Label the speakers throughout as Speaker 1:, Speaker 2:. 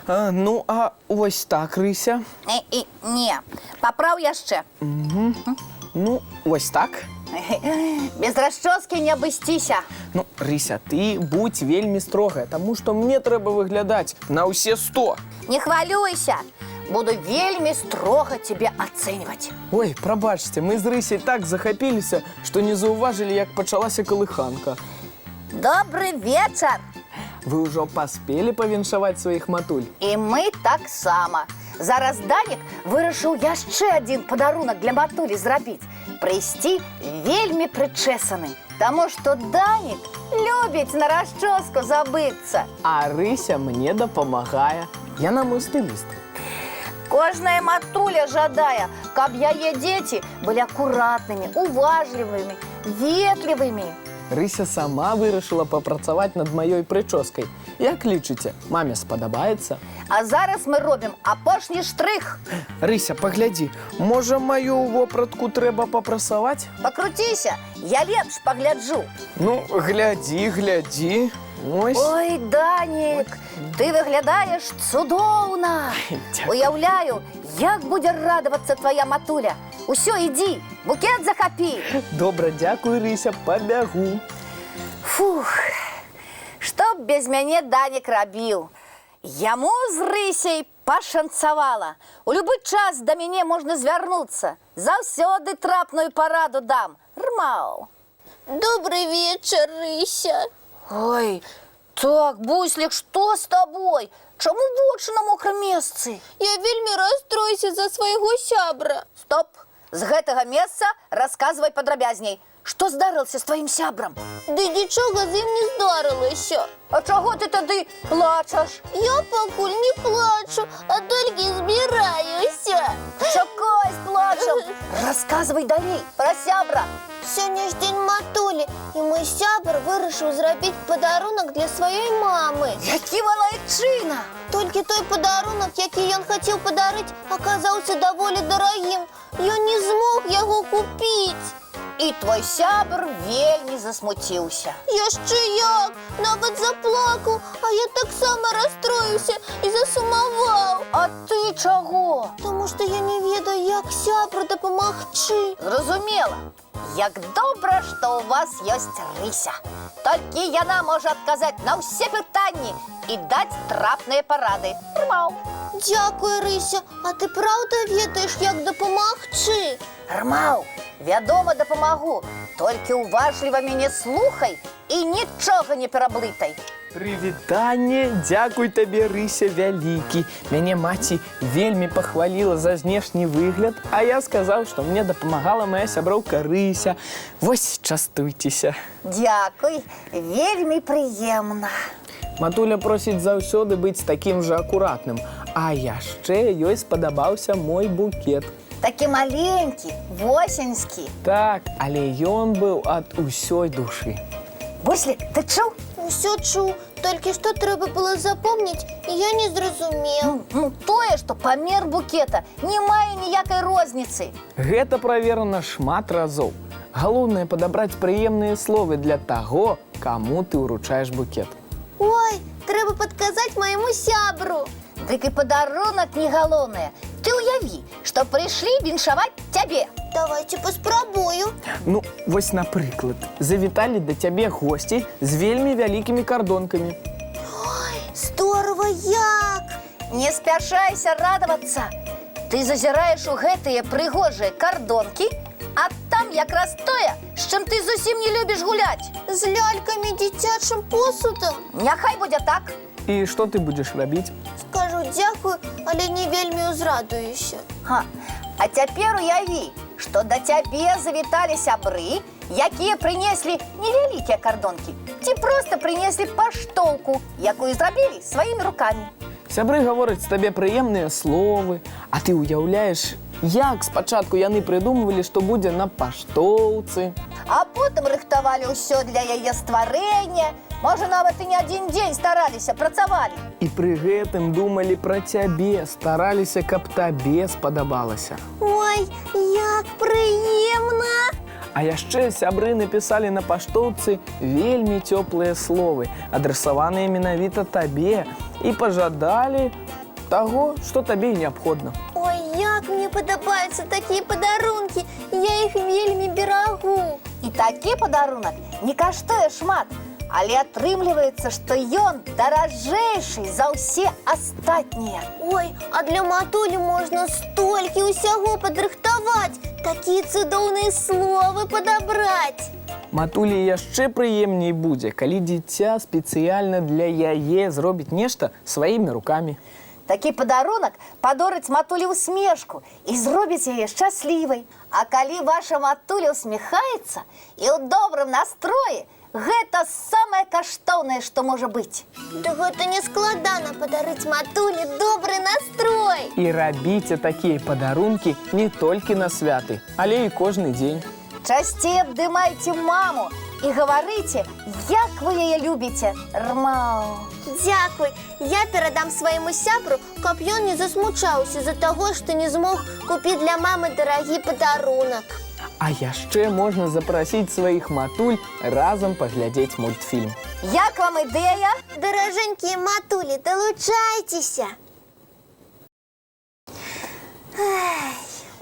Speaker 1: Ну, а ось так, Рися.
Speaker 2: Не, паправ яшчэ.
Speaker 1: Ну, ось так.
Speaker 2: Без расчоски не абысціся.
Speaker 1: Ну, Рися, ты будь вельмі строгая, тому што мне трэба выглядаць на ўсе 100.
Speaker 2: Не хвалюйся. Буду вельмі строга тебе ацэньваць.
Speaker 1: Ой, прабачце, мы з Рысей так захапіліся, што не заўважылі, як пачалася калыханка.
Speaker 2: Добрый вечар.
Speaker 1: Вы ўжо паспелі павіншаваць сваіх матуль?
Speaker 2: І мы таксама. Зараз Данік вырашыў яшчэ адзін падарунак для матулі зрабіць. Прыйсці вельмі прычэсаным. Таму што Данік любіць на расчоску забыцца.
Speaker 1: А Рыся мне дапамагае. Яна мой стыліст.
Speaker 2: Кожная матуля жадае, каб яе дзеці былі акуратнымі, уважлівымі, ветлівымі.
Speaker 1: Рыся сама вырашыла папрацаваць над маёй прычоскай. Як лічыце, маме спадабаецца?
Speaker 2: А зараз мы робім апошні штрых.
Speaker 1: Рыся, паглядзі, можа, маю вопратку трэба папрасаваць?
Speaker 2: Пакруціся, я лепш пагляджу.
Speaker 1: Ну, глядзі. Ось.
Speaker 2: Ой, Данік, ты выглядаеш цудоўна.
Speaker 1: Дзякуй.
Speaker 2: Уяўляю, як будзе радавацца твоя матуля. Усё, ідзі, букет захапі.
Speaker 1: Добра, дзякуй, Рыся, пабягу.
Speaker 2: Фух, што б без мяне Данік рабіў? Яму з Рысяй пашанцавала. У любы час да мяне можна звярнуцца. Заўсёды трапную параду дам. Рмаў.
Speaker 3: Добрый вечер, Рыся.
Speaker 2: Ой, так, Буслік, што з табой? Чаму вочы на мокрым месцы?
Speaker 3: Я вельмі расстроюся за свайго сябра.
Speaker 2: Стоп! З гэтага месца расказвай падрабязней. Што здарылася з тваім сябрам?
Speaker 3: Ды нічога з ім не здарылася.
Speaker 2: А чаго ты тады плачаш?
Speaker 3: Я пакуль не плачу, а толькі збіраюся.
Speaker 2: Чакай з плачам! Расказвай далей пра сябра.
Speaker 3: Сёння ж дзень матулі, і мой сябр вырашыў зрабіць падарунак для сваёй мамы.
Speaker 2: Які малайчына!
Speaker 3: Толькі той падарунак, які ён хацеў падарыць, аказаўся даволі дарагім. Ён не змог яго купіць.
Speaker 2: І твой сябр вельмі засмуціўся.
Speaker 3: Яшчэ як! Нават заплакаў, а я таксама расстроіўся і засумаваў.
Speaker 2: А ты чаго?
Speaker 3: Таму што я не ведаю, як сябру дапамагчы.
Speaker 2: Зразумела. Як добра, што ў вас ёсць Рыся. Толькі яна можа адказаць на ўсе пытанні і даць трапныя парады. Рмаў.
Speaker 3: Дзякуй, Рыся, а ты праўда ведаеш, як дапамагчы?
Speaker 2: Рмаў, вядома, дапамагу. Толькі уважліва мяне слухай і нічога не пераблытай.
Speaker 1: Прывітанне, дзякуй табе, Рыся, вялікі. Мяне маці вельмі пахваліла за знешні выгляд, а я сказаў, што мне дапамагала моя сяброўка Рыся. Вось, частуйцеся.
Speaker 2: Дзякуй, вельмі прыемна.
Speaker 1: Матуля просіць заўсёды быць такім жа акуратным, а яшчэ ёй спадабаўся мой букет.
Speaker 2: Такі маленькі, восеньскі.
Speaker 1: Так, але ён быў ад усёй душы.
Speaker 2: Буслік, ты чуў?
Speaker 3: Усё чуў, толькі што трэба было запомніць, і я не зразумеў.
Speaker 2: Ну, тое, што памер букета не мае ніякай розніцы.
Speaker 1: Гэта праверана шмат разоў. Галоўнае падабраць прыемныя словы для таго, каму ты ўручаеш букет.
Speaker 3: Ой, трэба падказаць майму сябру.
Speaker 2: Дык і падарунак не галоўнае. Ты ўяві, што прыйшлі віншаваць цябе.
Speaker 3: Давайте паспрабую.
Speaker 1: Ну, вось, напрыклад, завіталі да цябе госці з вельмі вялікімі кардонкамі.
Speaker 3: Ой, здорова як!
Speaker 2: Не спяшайся радавацца. Ты зазіраеш у гэтыя прыгожыя кардонкі, а там якраз тое, з чым ты зусім не любіш гуляць.
Speaker 3: З лялькамі, дзіцячым посудам.
Speaker 2: Няхай будзе так.
Speaker 1: І што ты будзеш рабіць?
Speaker 3: Скажу дзякую, але не вельмі ўзрадуюся.
Speaker 2: А цяпер уяві, што да цябе завіталі сябры, якія прынеслі невялікія кардонкі, ці проста прынеслі паштоўку, якую зрабілі сваімі рукамі.
Speaker 1: Сябры гавораць табе прыемныя словы, а ты ўяўляеш, як спачатку яны прыдумвалі, што будзе на паштоўцы.
Speaker 2: А потым рыхтавалі ўсё для яе стварэння. Можа, нават і не адзін дзень стараліся, працавалі.
Speaker 1: І пры гэтым думалі пра цябе, стараліся, каб табе спадабалася.
Speaker 3: Ой, як прыемна!
Speaker 1: А яшчэ сябры напісалі на паштоўцы вельмі цёплыя словы, адрасаваныя менавіта табе, і пажадалі, Таго, што табе і неабходна.
Speaker 3: Ой, як мне падабаюцца такія падарункі. Я іх вельмі берагу.
Speaker 2: І такі падарунак не каштуе шмат, але атрымліваецца, што ён даражэйшы за ўсе астатнія.
Speaker 3: Ой, а для матулі можна столькі ўсяго падрыхтаваць, такія цудоўныя словы падабраць.
Speaker 1: Матулі яшчэ прыемней будзе, калі дзіця спецыяльна для яе зробіць нешта сваімі рукамі.
Speaker 2: Такі падарунак падорыць матулі усмешку і зробіць яе шчаслівай. А калі ваша матуля усміхаецца і ў добрым настроі, гэта самае каштоўнае, што можа быць.
Speaker 3: Да гэта не складана падарыць матулі добры настрой.
Speaker 1: І рабіце такія падарункі не толькі на святы, але і кожны дзень.
Speaker 2: Часцей абдымайце маму і гаварыце, як вы яе любіце. Рмау.
Speaker 3: Дзякуй, я перадам свайму сябру, каб ён не засмучаўся з-за таго, што не змог купіць для мамы дарагі падарунак.
Speaker 1: А яшчэ можна запрасіць сваіх матуль разам паглядзець мультфільм.
Speaker 2: Як вам ідэя?
Speaker 3: Даражэнькія матулі, далучайцеся.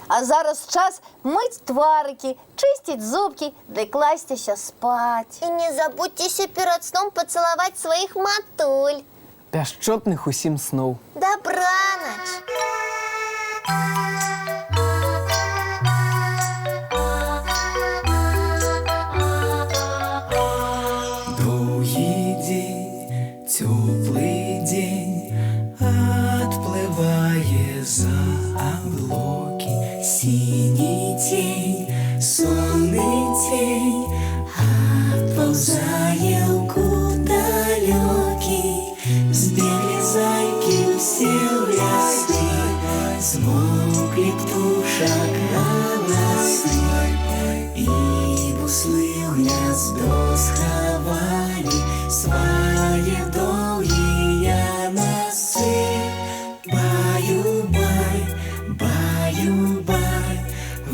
Speaker 2: А зараз час мыць тварыкі, чысціць зубкі, ды класціся спаць.
Speaker 3: І не забудзьцеся перад сном пацалаваць сваіх матуль.
Speaker 1: Пяшчотных усім сноў.
Speaker 3: Дабранач.
Speaker 4: Доўгі дзень, цёплы дзень, адплывае за аблокі. Сіні тень, сонны тень, адпаўзае ў кут далёкі. Збеглі зайкі ўсе ў лясы, змоўклі птушак галасы, і буслы ў гняздо схавалі свае доўгія носы. Баю-бай, баю-бай,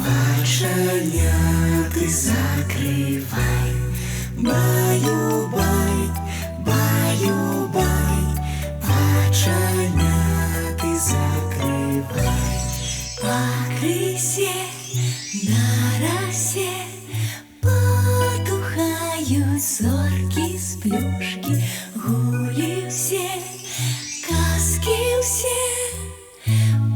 Speaker 4: вачаняты закрывай. Баю-бай, баю-бай, вачаняты закрывай. Пакрысе, на расе потухаюць зоркі з плюшкі. Гулі ўсе, казкі ўсе,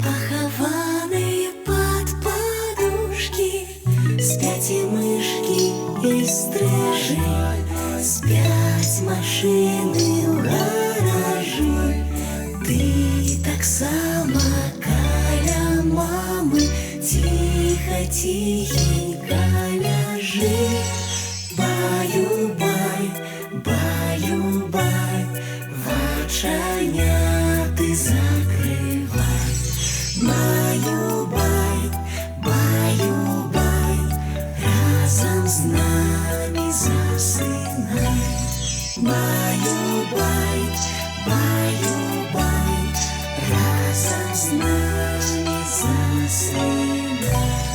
Speaker 4: пахаваныя пад падушкі. Спяць і мышкі, і стрыжы, спяць машыны ў гаражы. Ты таксама каля мамы ціха-ціхенька ляжы. Баю-бай, баю-бай, вачаняты закрывай. Баю-бай, баю-бай, разам з намі засынай. Баю-бай, баю-бай, разам з намі засынай.